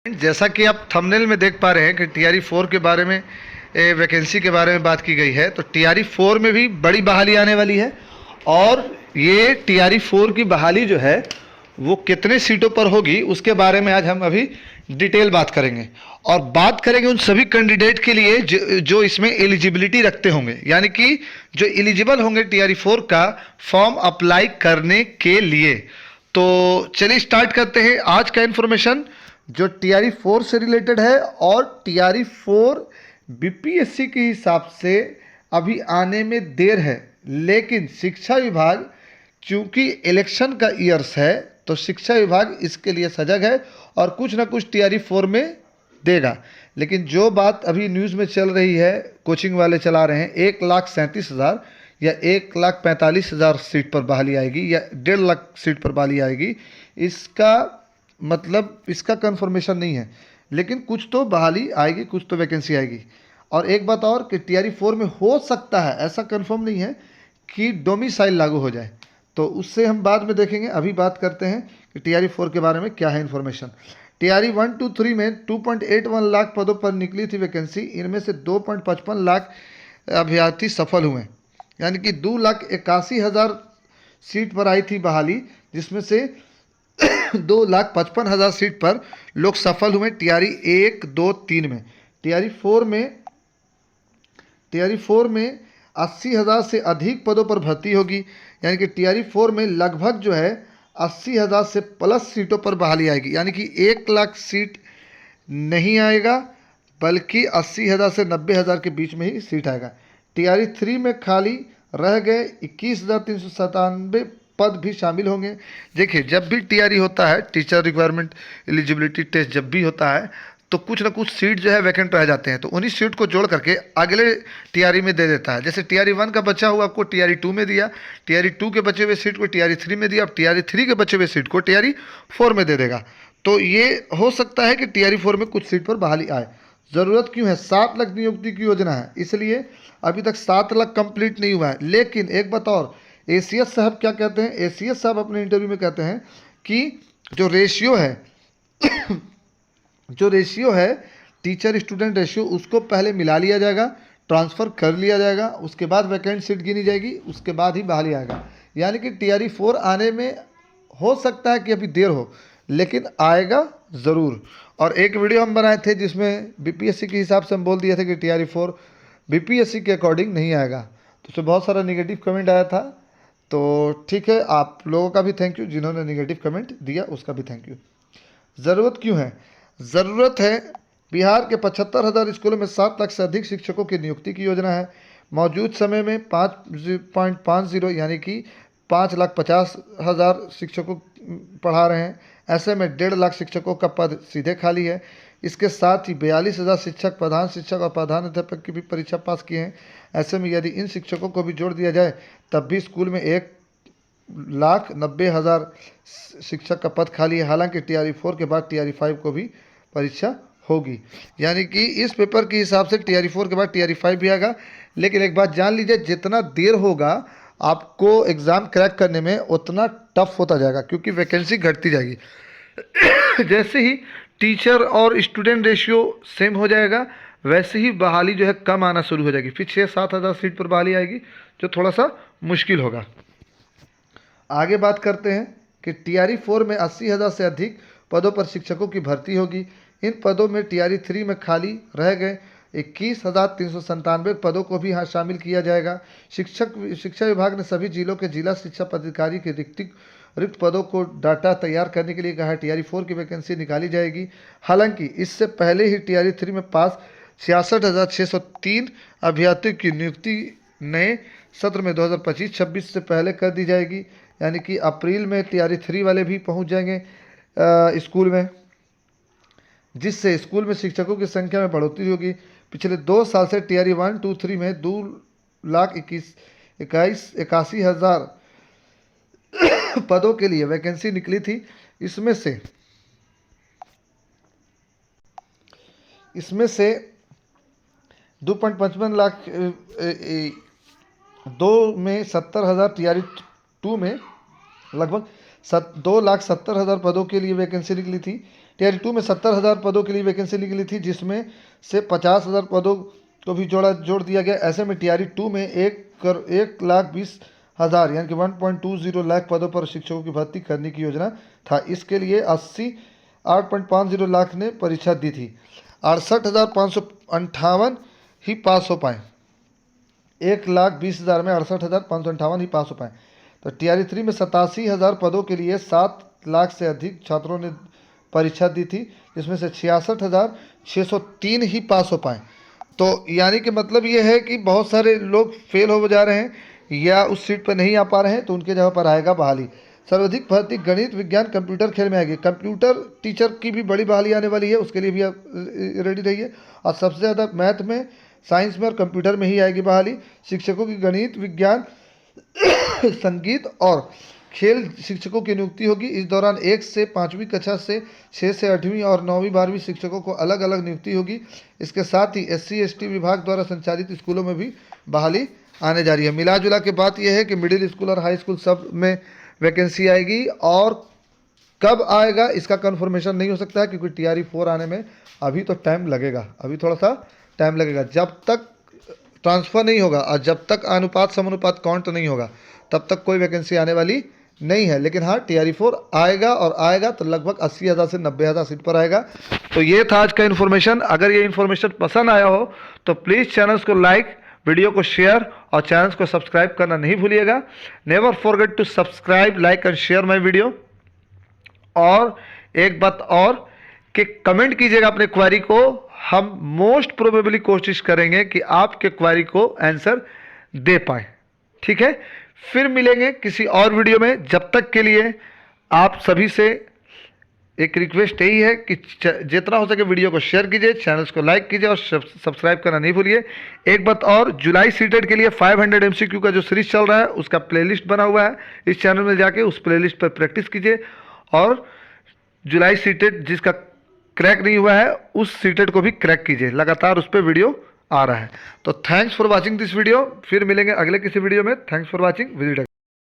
जैसा कि आप थंबनेल में देख पा रहे हैं कि टीआरई 4 के बारे में वैकेंसी के बारे में बात की गई है। तो टीआरई 4 में भी बड़ी बहाली आने वाली है और ये टीआरई 4 की बहाली जो है वो कितने सीटों पर होगी उसके बारे में आज हम अभी डिटेल बात करेंगे और बात करेंगे उन सभी कैंडिडेट के लिए जो इसमें एलिजिबिलिटी रखते होंगे, यानी कि जो एलिजिबल होंगे टीआरई 4 का फॉर्म अप्लाई करने के लिए। तो चलिए स्टार्ट करते हैं आज का इन्फॉर्मेशन जो टीआरई 4 से रिलेटेड है। और टीआरई 4 बीपीएससी के हिसाब से अभी आने में देर है, लेकिन शिक्षा विभाग चूंकि इलेक्शन का ईयर्स है तो शिक्षा विभाग इसके लिए सजग है और कुछ ना कुछ टीआरई 4 में देगा। लेकिन जो बात अभी न्यूज़ में चल रही है, कोचिंग वाले चला रहे हैं 1,37,000 या 1,45,000 सीट पर बहाली आएगी या 1.5 लाख सीट पर बहाली आएगी, इसका मतलब इसका कंफर्मेशन नहीं है। लेकिन कुछ तो बहाली आएगी, कुछ तो वैकेंसी आएगी। और एक बात और कि टीआरई 4 में हो सकता है, ऐसा कंफर्म नहीं है कि डोमिसाइल लागू हो जाए, तो उससे हम बाद में देखेंगे। अभी बात करते हैं कि टीआरई 4 के बारे में क्या है इन्फॉर्मेशन। टीआरई 1, 2, 3 में 2.81 लाख पदों पर निकली थी वैकेंसी। इनमें से 2.55 लाख अभ्यर्थी सफल हुए, यानी कि 2,81,000 सीट पर आई थी बहाली, जिसमें से 2,55,000 सीट पर लोग सफल हुए टीआरई 1, 2, 3 में। टीआरई 4 में 80,000 से अधिक पदों पर भर्ती होगी, यानी कि टीआरई 4 में लगभग जो है 80,000 से प्लस सीटों पर बहाली आएगी, यानी कि 1 लाख सीट नहीं आएगा बल्कि 80,000 से 90,000 के बीच में ही सीट आएगा। टीआरई 3 में खाली रह गए 21,397 पद भी शामिल होंगे। देखिए, जब भी टीआरई होता है, टीचर रिक्वायरमेंट एलिजिबिलिटी टेस्ट जब भी होता है, तो कुछ ना कुछ सीट जो है वैकेंट रह जाते हैं, तो उन्हीं सीट को जोड़ करके अगले टीआरई में दे देता है। जैसे टीआरई 1 का बचा हुआ आपको टीआरई 2 में दिया, टीआरई 2 के बचे हुए सीट को टीआरई 3 में दिया, अब टीआरई 3 के बचे हुए सीट को टीआरई 4 में दे देगा। तो ये हो सकता है कि टीआरई 4 में कुछ सीट पर बहाली आए। ज़रूरत क्यों है? 7 लाख नियुक्ति की योजना है, इसलिए अभी तक 7 लाख कंप्लीट नहीं हुआ है। लेकिन एक बात और, एसीएस साहब क्या कहते हैं? एसीएस साहब अपने इंटरव्यू में कहते हैं कि जो रेशियो है टीचर स्टूडेंट रेशियो, उसको पहले मिला लिया जाएगा, ट्रांसफ़र कर लिया जाएगा, उसके बाद वैकेंट सीट गिनी जाएगी, उसके बाद ही बहाली आएगा। यानी कि टीआरई 4 आने में हो सकता है कि अभी देर हो, लेकिन आएगा ज़रूर। और एक वीडियो हम बनाए थे जिसमें बीपीएससी के हिसाब से हम बोल दिए थे कि टीआरई 4 बीपीएससी के अकॉर्डिंग नहीं आएगा, तो उसमें बहुत सारा निगेटिव कमेंट आया था। तो ठीक है, आप लोगों का भी थैंक यू, जिन्होंने निगेटिव कमेंट दिया उसका भी थैंक यू। ज़रूरत क्यों है? ज़रूरत है, बिहार के 75,000 स्कूलों में 7 लाख से अधिक शिक्षकों की नियुक्ति की योजना है। मौजूद समय में 5.50 यानी कि 5,50,000 शिक्षकों पढ़ा रहे हैं। ऐसे में 1.5 लाख शिक्षकों का पद सीधे खाली है। इसके साथ ही 42,000 शिक्षक, प्रधान शिक्षक और प्रधान अध्यापक की भी परीक्षा पास किए हैं। ऐसे में यदि इन शिक्षकों को भी जोड़ दिया जाए तब भी स्कूल में 1,90,000 शिक्षक का पद खाली है। हालांकि टीआरई 4 के बाद टीआरई 5 को भी परीक्षा होगी, यानी कि इस पेपर के हिसाब से टीआरई 4 के बाद टीआरई 5 भी आएगा। लेकिन एक बात जान लीजिए, जितना देर होगा आपको एग्ज़ाम क्रैक करने में उतना टफ होता जाएगा, क्योंकि वैकेंसी घटती जाएगी। जैसे ही टीचर और स्टूडेंट रेशियो सेम हो जाएगा, वैसे ही बहाली जो है कम आना शुरू हो जाएगी। फिर 6-7 हज़ार सीट पर बहाली आएगी, जो थोड़ा सा मुश्किल होगा। आगे बात करते हैं कि टीआरई 4 में 80,000 से अधिक पदों पर शिक्षकों की भर्ती होगी। इन पदों में टीआरई 3 में खाली रह गए 21,397 पदों को भी यहाँ शामिल किया जाएगा। शिक्षा विभाग ने सभी जिलों के जिला शिक्षा पदाधिकारी के रिक्त पदों को डाटा तैयार करने के लिए कहा है। टीआरई 4 की वैकेंसी निकाली जाएगी। हालांकि इससे पहले ही टीआरई 3 में पास 66,603 अभ्यर्थियों की नियुक्ति नए सत्र में 2025-26 से पहले कर दी जाएगी, यानी कि अप्रैल में टीआरई 3 वाले भी पहुंच जाएंगे स्कूल में, जिससे स्कूल में शिक्षकों की संख्या में बढ़ोतरी होगी। पिछले 2 साल से टीआरई 1, 2, 3 में 2,81,000 पदों के लिए वैकेंसी निकली थी। इसमें से 2.55 लाख 2 में 70,000, टीआरई 2 में लगभग 2,70,000 पदों के लिए वैकेंसी निकली थी। टीआरई 2 में 70,000 पदों के लिए वैकेंसी निकली थी, जिसमें से 50,000 पदों को भी जोड़ दिया गया। ऐसे में टीआरई 2 में 1,20,000 यानी कि 1.20 लाख पदों पर शिक्षकों की भर्ती करने की योजना था। इसके लिए 8.50 लाख ने परीक्षा दी थी। 68,558 ही पास हो पाए। 1,20,000 में 68,558 ही पास हो पाए। तो टीआरई 3 में 87,000 पदों के लिए 7 लाख से अधिक छात्रों ने परीक्षा दी थी, जिसमें से 66,603 ही पास हो पाए। तो यानी कि मतलब ये है कि बहुत सारे लोग फेल हो जा रहे हैं या उस सीट पर नहीं आ पा रहे हैं, तो उनके जगह पर आएगा बहाली। सर्वाधिक भर्ती गणित, विज्ञान, कंप्यूटर, खेल में आएगी। कंप्यूटर टीचर की भी बड़ी बहाली आने वाली है, उसके लिए भी आप रेडी रहिए। और सबसे ज़्यादा मैथ में, साइंस में और कंप्यूटर में ही आएगी बहाली। शिक्षकों की गणित, विज्ञान, संगीत और खेल शिक्षकों की नियुक्ति होगी। इस दौरान 1 से 5वीं कक्षा से 6 से 8वीं और 9वीं 12वीं शिक्षकों को अलग अलग नियुक्ति होगी। इसके साथ ही SC/ST विभाग द्वारा संचालित स्कूलों में भी बहाली आने जा रही है। मिला जुला के बात यह है कि मिडिल स्कूल और हाई स्कूल सब में वैकेंसी आएगी, और कब आएगा इसका कंफर्मेशन नहीं हो सकता है, क्योंकि टीआरई 4 आने में अभी तो टाइम लगेगा, अभी थोड़ा सा टाइम लगेगा। जब तक ट्रांसफ़र नहीं होगा और जब तक अनुपात समानुपात काउंट नहीं होगा, तब तक कोई वैकेंसी आने वाली नहीं है। लेकिन हाँ, टीआरई 4 आएगा, और आएगा तो लगभग 80,000 से 90,000 सीट पर आएगा। तो ये था आज का इन्फॉर्मेशन। अगर ये इन्फॉर्मेशन पसंद आया हो तो प्लीज़ चैनल्स को लाइक, वीडियो को शेयर और चैनल्स को सब्सक्राइब करना नहीं भूलिएगा। Never forget to subscribe, like and share my video. और एक बात और कि कमेंट कीजिएगा अपने क्वेरी को, हम मोस्ट प्रोबेबली कोशिश करेंगे कि आपके क्वेरी को आंसर दे पाए। ठीक है, फिर मिलेंगे किसी और वीडियो में। जब तक के लिए आप सभी से एक रिक्वेस्ट यही है कि जितना हो सके वीडियो को शेयर कीजिए, चैनल्स को लाइक कीजिए और सब्सक्राइब करना नहीं भूलिए। एक बात और, जुलाई सीटेट के लिए 500 MCQ का जो सीरीज चल रहा है उसका प्लेलिस्ट बना हुआ है, इस चैनल में जाके उस प्लेलिस्ट पर प्रैक्टिस कीजिए। और जुलाई सीटेट जिसका क्रैक नहीं हुआ है, उस सीटेट को भी क्रैक कीजिए। लगातार उस पर वीडियो आ रहा है। तो thanks for watching this video. फिर मिलेंगे अगले किसी वीडियो में। Thanks for watching. विजिट